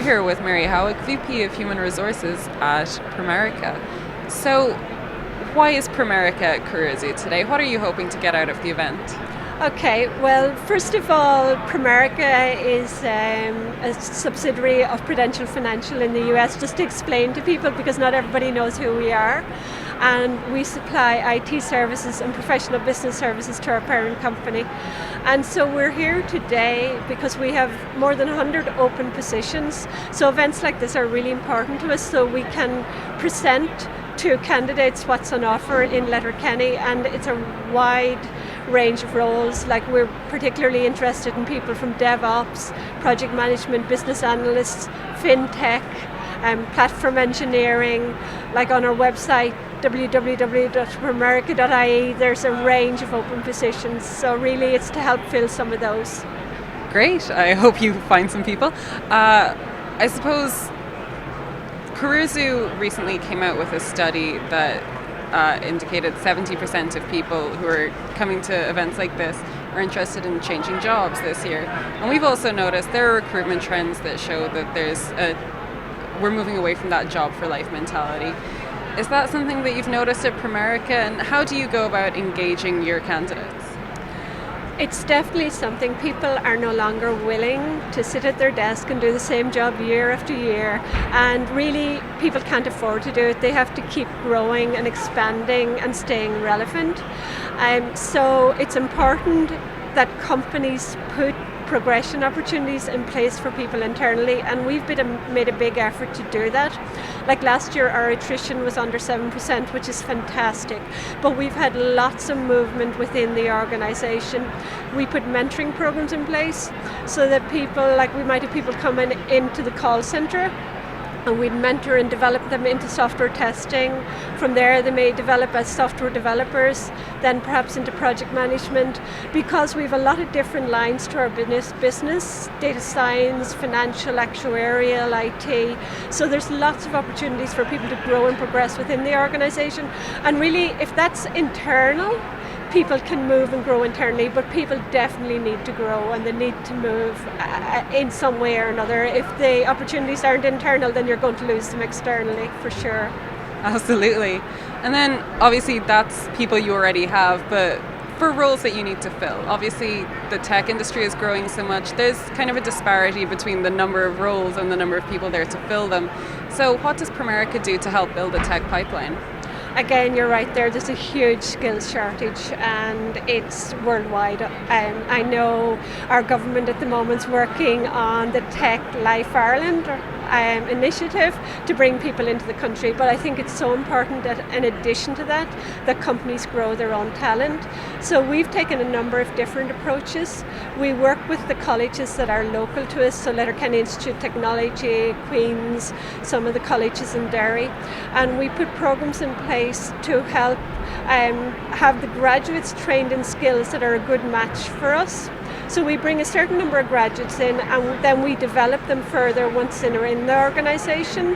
here with Mary Howick, VP of Human Resources at Pramerica. So, why is Pramerica at Caruso today? What are you hoping to get out of the event? Okay, well, first of all, Pramerica is a subsidiary of Prudential Financial in the US, just to explain to people because not everybody knows who we are. And we supply IT services and professional business services to our parent company. And so we're here today because we have more than 100 open positions. So events like this are really important to us so we can present to candidates what's on offer in Letterkenny, and it's a wide range of roles. Like, we're particularly interested in people from DevOps, project management, business analysts, fintech, platform engineering. Like on our website www.pramerica.ie, there's a range of open positions, so really it's to help fill some of those. Great, I hope you find some people. I suppose Caruso recently came out with a study that indicated 70% of people who are coming to events like this are interested in changing jobs this year. And we've also noticed there are recruitment trends that show that we're moving away from that job for life mentality. Is that something that you've noticed at Pramerica, and how do you go about engaging your candidates? It's definitely something. People are no longer willing to sit at their desk and do the same job year after year, and really people can't afford to do it. They have to keep growing and expanding and staying relevant. So it's important that companies put progression opportunities in place for people internally, and we've made a big effort to do that. Like last year our attrition was under 7%, which is fantastic, but we've had lots of movement within the organisation. We put mentoring programs in place so that people, like we might have people coming into the call centre and we'd mentor and develop them into software testing. From there they may develop as software developers, then perhaps into project management, because we have a lot of different lines to our business, data science, financial, actuarial, IT. So there's lots of opportunities for people to grow and progress within the organisation. And really, if that's internal, people can move and grow internally, but people definitely need to grow and they need to move in some way or another. If the opportunities aren't internal, then you're going to lose them externally, for sure. Absolutely. And then obviously that's people you already have, but for roles that you need to fill, obviously the tech industry is growing so much, there's kind of a disparity between the number of roles and the number of people there to fill them. So what does Pramerica do to help build a tech pipeline? Again, you're right there. There's a huge skills shortage and it's worldwide. I know our government at the moment is working on the Tech Life Ireland initiative to bring people into the country, but I think it's so important that in addition to that, that companies grow their own talent. So we've taken a number of different approaches. We work with the colleges that are local to us, so Letterkenny Institute of Technology, Queen's, some of the colleges in Derry, and we put programs in place to help have the graduates trained in skills that are a good match for us. So we bring a certain number of graduates in and then we develop them further once they're in the organisation.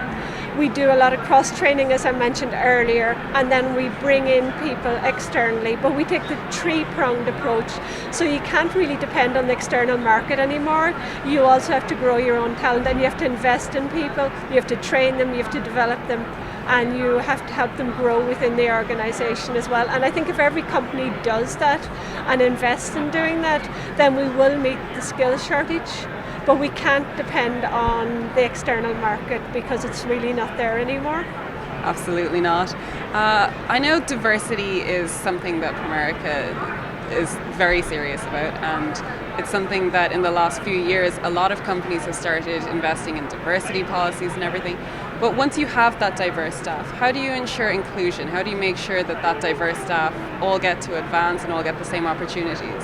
We do a lot of cross-training, as I mentioned earlier, and then we bring in people externally, but we take the three-pronged approach. So you can't really depend on the external market anymore. You also have to grow your own talent and you have to invest in people, you have to train them, you have to develop them, and you have to help them grow within the organisation as well. And I think if every company does that and invests in doing that, then we will meet the skills shortage. But we can't depend on the external market because it's really not there anymore. Absolutely not. I know diversity is something that Pramerica is very serious about, and it's something that in the last few years a lot of companies have started investing in diversity policies and everything. But once you have that diverse staff, how do you ensure inclusion? How do you make sure that that diverse staff all get to advance and all get the same opportunities?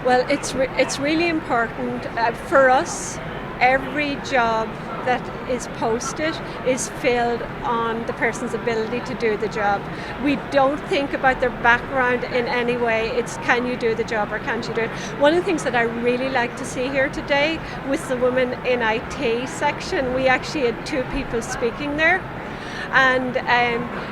Well, it's really important for us. Every job that is posted is filled on the person's ability to do the job. We don't think about their background in any way. It's can you do the job or can't you do it? One of the things that I really like to see here today with the women in IT section, we actually had two people speaking there. And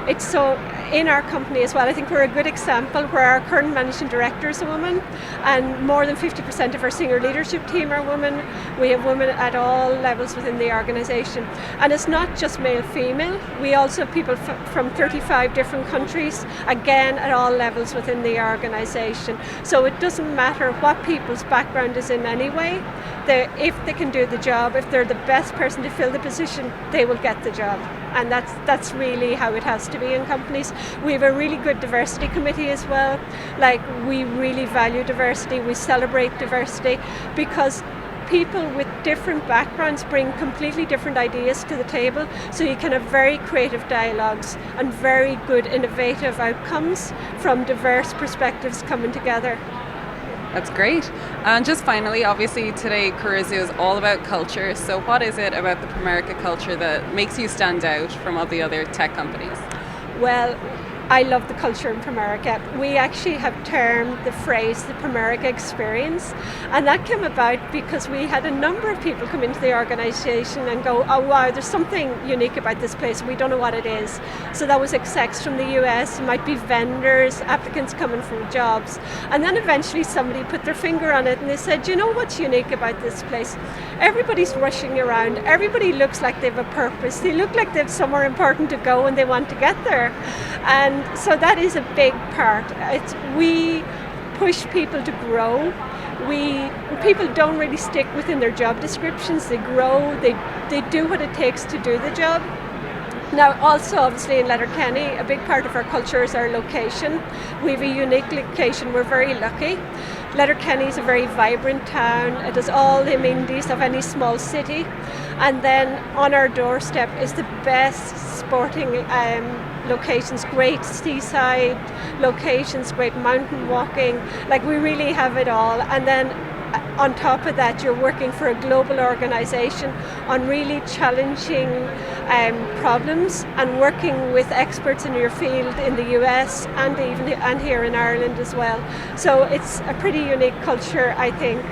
it's so, in our company as well, I think we're a good example where our current managing director is a woman, and more than 50% of our senior leadership team are women. We have women at all levels within the organisation. And it's not just male-female, we also have people from 35 different countries, again at all levels within the organisation. So it doesn't matter what people's background is in anyway, if they can do the job, if they're the best person to fill the position, they will get the job. And that's really how it has to be in companies. We have a really good diversity committee as well. Like, we really value diversity, we celebrate diversity, because people with different backgrounds bring completely different ideas to the table, so you can have very creative dialogues and very good innovative outcomes from diverse perspectives coming together. That's great. And just finally, obviously today Careersoo is all about culture. So what is it about the Pramerica culture that makes you stand out from all the other tech companies? Well, I love the culture in Pramerica. We actually have termed the phrase the Pramerica experience, and that came about because we had a number of people come into the organisation and go, oh wow, there's something unique about this place, we don't know what it is. So that was execs from the US, it might be vendors, applicants coming from jobs, and then eventually somebody put their finger on it and they said, you know what's unique about this place? Everybody's rushing around, everybody looks like they have a purpose, they look like they have somewhere important to go and they want to get there. And so that is a big part. We push people to grow. People don't really stick within their job descriptions. They grow. They do what it takes to do the job. Now, also obviously in Letterkenny, a big part of our culture is our location. We have a unique location. We're very lucky. Letterkenny is a very vibrant town. It has all the amenities of any small city. And then on our doorstep is the best sporting locations, great seaside locations, great mountain walking. Like, we really have it all. And then on top of that, you're working for a global organisation on really challenging problems and working with experts in your field in the US and here in Ireland as well. So it's a pretty unique culture, I think.